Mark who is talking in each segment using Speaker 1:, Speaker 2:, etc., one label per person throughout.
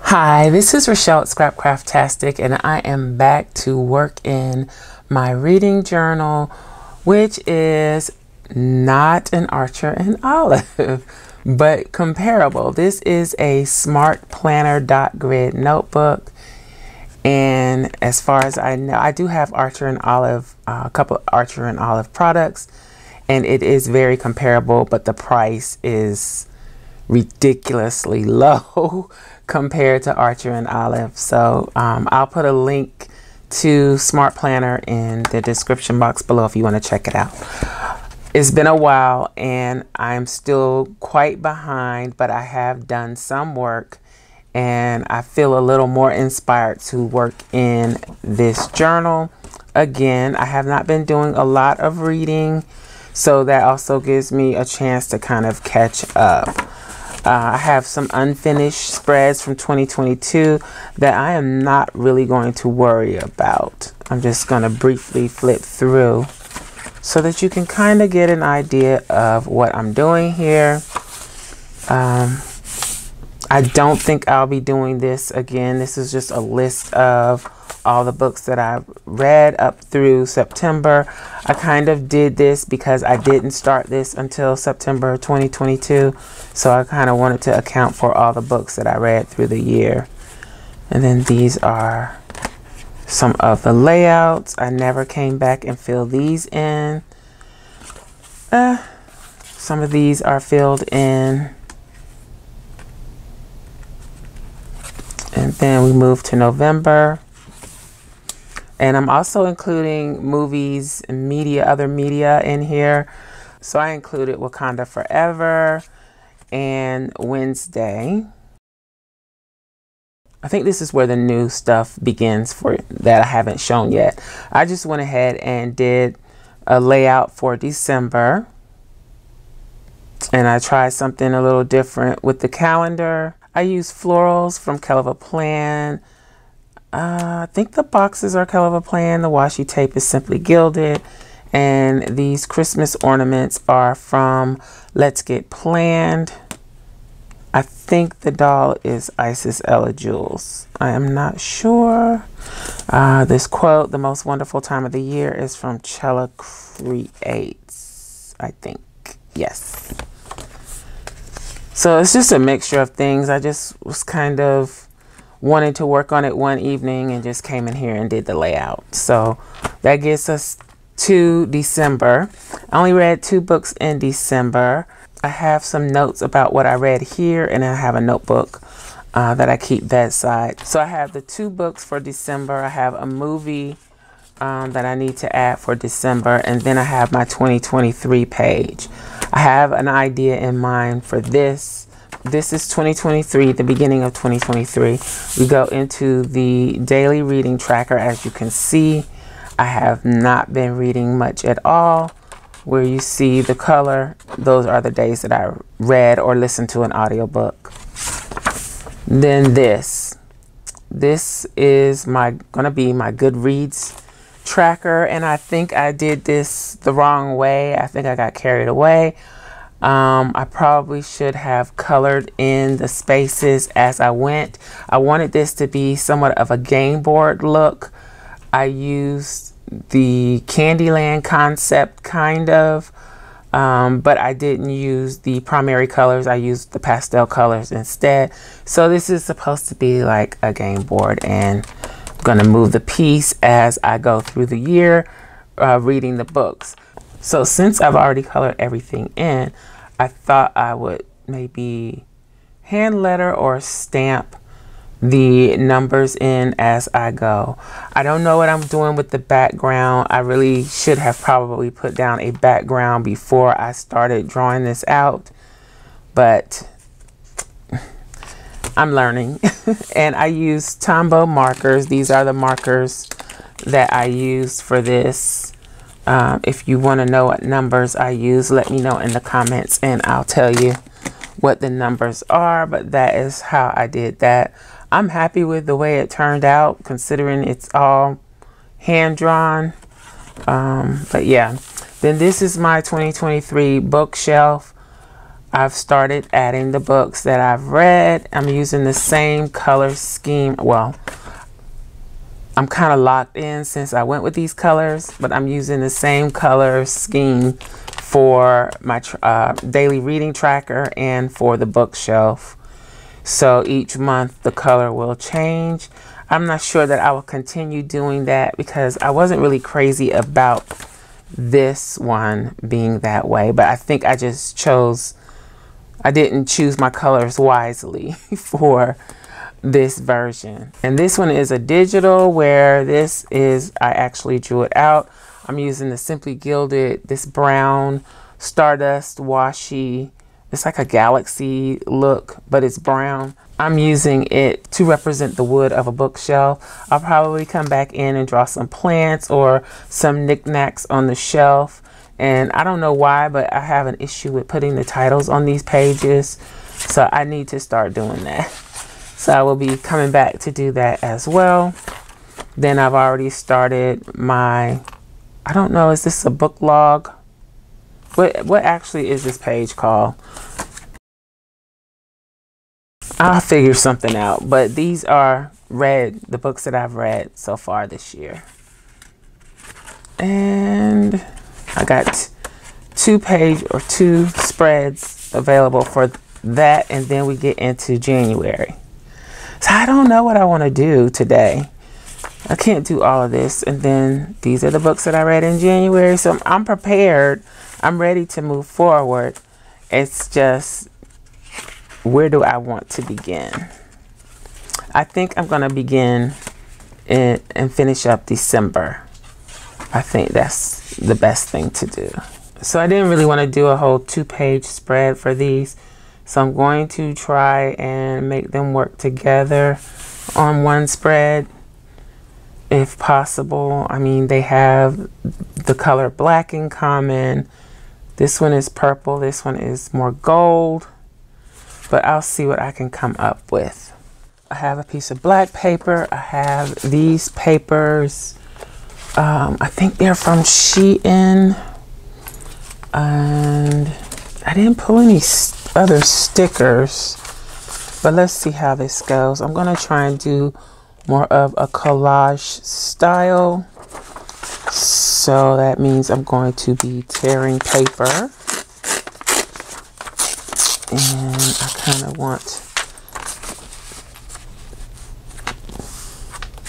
Speaker 1: Hi, this is Rachelle at Scrapcraftastic, and I am back to work in my reading journal, which is not an Archer and Olive, but comparable. This is a Smart Planner dot grid notebook, and as far as I know, I do have Archer and Olive, a couple of Archer and Olive products, and it is very comparable, but the price is ridiculously low compared to Archer and Olive. So I'll put a link to Smart Planner in the description box below if you want to check it out. It's been a while and I'm still quite behind, but I have done some work and I feel a little more inspired to work in this journal. Again, I have not been doing a lot of reading, so that also gives me a chance to kind of catch up. I have some unfinished spreads from 2022 that I am not really going to worry about. I'm just going to briefly flip through so that you can kind of get an idea of what I'm doing here. I don't think I'll be doing this again. This is just a list of all the books that I've read up through September. I kind of did this because I didn't start this until September 2022. So I kind of wanted to account for all the books that I read through the year. And then these are some of the layouts. I never came back and filled these in. Some of these are filled in. And then we move to November. And I'm also including movies and media, other media in here. So I included Wakanda Forever and Wednesday. I think this is where the new stuff begins for that I haven't shown yet. I just went ahead and did a layout for December. And I tried something a little different with the calendar. I used florals from Kell of a Plan. I think the boxes are Kell of a Plan. The washi tape is Simply Gilded. And these Christmas ornaments are from Let's Get Planned. I think the doll is Isis Ella Jules. I am not sure. This quote, "The most wonderful time of the year," is from Chella Creates, I think. Yes. So it's just a mixture of things. I just was kind of wanting to work on it one evening and just came in here and did the layout. So that gets us to December. I only read 2 books in December. I have some notes about what I read here, and I have a notebook that I keep bedside. So I have the 2 books for December. I have a movie that I need to add for December, and then I have my 2023 page. I have an idea in mind for this. This is 2023, the beginning of 2023. We go into the daily reading tracker. As you can see, I have not been reading much at all. Where you see the color, those are the days that I read or listened to an audiobook. Then this is gonna be my Goodreads tracker, and I think I did this the wrong way. I think I got carried away. I probably should have colored in the spaces as I went. I wanted this to be somewhat of a game board look. I used the Candyland concept kind of, but I didn't use the primary colors. I used the pastel colors instead. So this is supposed to be like a game board, and I'm gonna move the piece as I go through the year reading the books. So since I've already colored everything in, I thought I would maybe hand letter or stamp the numbers in as I go. I don't know what I'm doing with the background. I really should have probably put down a background before I started drawing this out, but I'm learning. And I use Tombow markers. These are the markers that I use for this. If you want to know what numbers I use, let me know in the comments and I'll tell you what the numbers are, but that is how I did that. I'm happy with the way it turned out, considering it's all hand drawn. But yeah, then this is my 2023 bookshelf. I've started adding the books that I've read. I'm using the same color scheme. Well, I'm kind of locked in since I went with these colors, but I'm using the same color scheme for my daily reading tracker and for the bookshelf. So each month the color will change. I'm not sure that I will continue doing that because I wasn't really crazy about this one being that way, but I think I didn't choose my colors wisely for this version. And this one is a digital, where this is, I actually drew it out. I'm using the Simply Gilded, this brown stardust washi. It's like a galaxy look, but it's brown. I'm using it to represent the wood of a bookshelf. I'll probably come back in and draw some plants or some knickknacks on the shelf. And I don't know why, but I have an issue with putting the titles on these pages. So I need to start doing that. So I will be coming back to do that as well. Then I've already started my, I don't know, is this a book log? What actually is this page called? I'll figure something out. But these are the books that I've read so far this year. And I got two spreads available for that. And then we get into January. So I don't know what I want to do today. I can't do all of this. And then these are the books that I read in January. So I'm prepared. I'm ready to move forward. It's just, where do I want to begin? I think I'm going to begin and finish up December. I think that's the best thing to do. So I didn't really want to do a whole 2-page spread for these. So I'm going to try and make them work together on one spread, if possible. I mean, they have the color black in common. This one is purple. This one is more gold. But I'll see what I can come up with. I have a piece of black paper. I have these papers. I think they're from Shein. And I didn't pull any other stickers, but let's see how this goes. I'm gonna try and do more of a collage style, so that means I'm going to be tearing paper, and I kind of want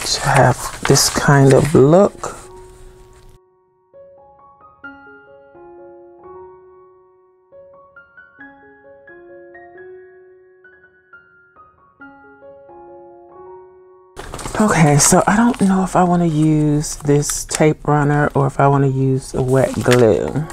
Speaker 1: to have this kind of look. Okay, so I don't know if I want to use this tape runner or if I want to use a wet glue.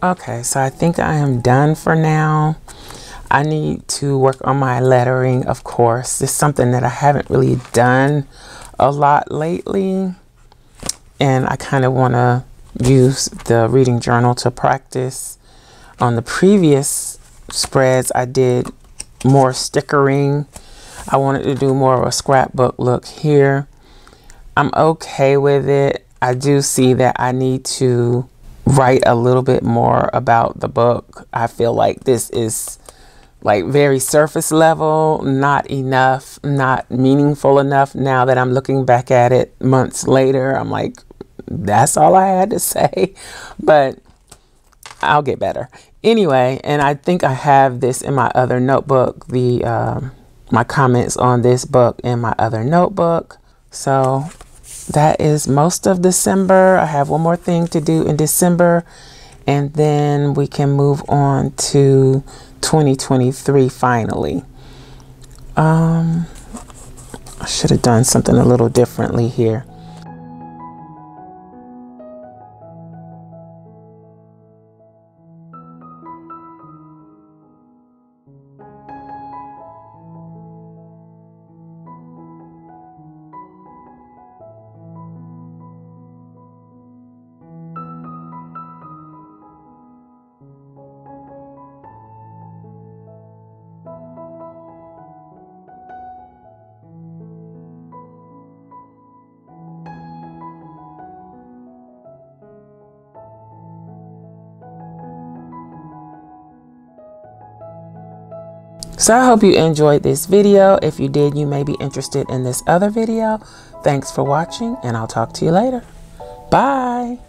Speaker 1: Okay, so I think I am done for now. I need to work on my lettering, of course. It's something that I haven't really done a lot lately, and I kind of want to use the reading journal to practice. On the previous spreads, I did more stickering. I wanted to do more of a scrapbook look here. I'm okay with it. I do see that I need to write a little bit more about the book. I feel like this is like very surface level, not enough, not meaningful enough. Now that I'm looking back at it months later, I'm like, that's all I had to say, but I'll get better. Anyway, and I think I have this in my other notebook, my comments on this book in my other notebook. So that is most of December. I have one more thing to do in December, and then we can move on to 2023 finally. I should have done something a little differently here. So I hope you enjoyed this video. If you did, you may be interested in this other video. Thanks for watching, and I'll talk to you later. Bye.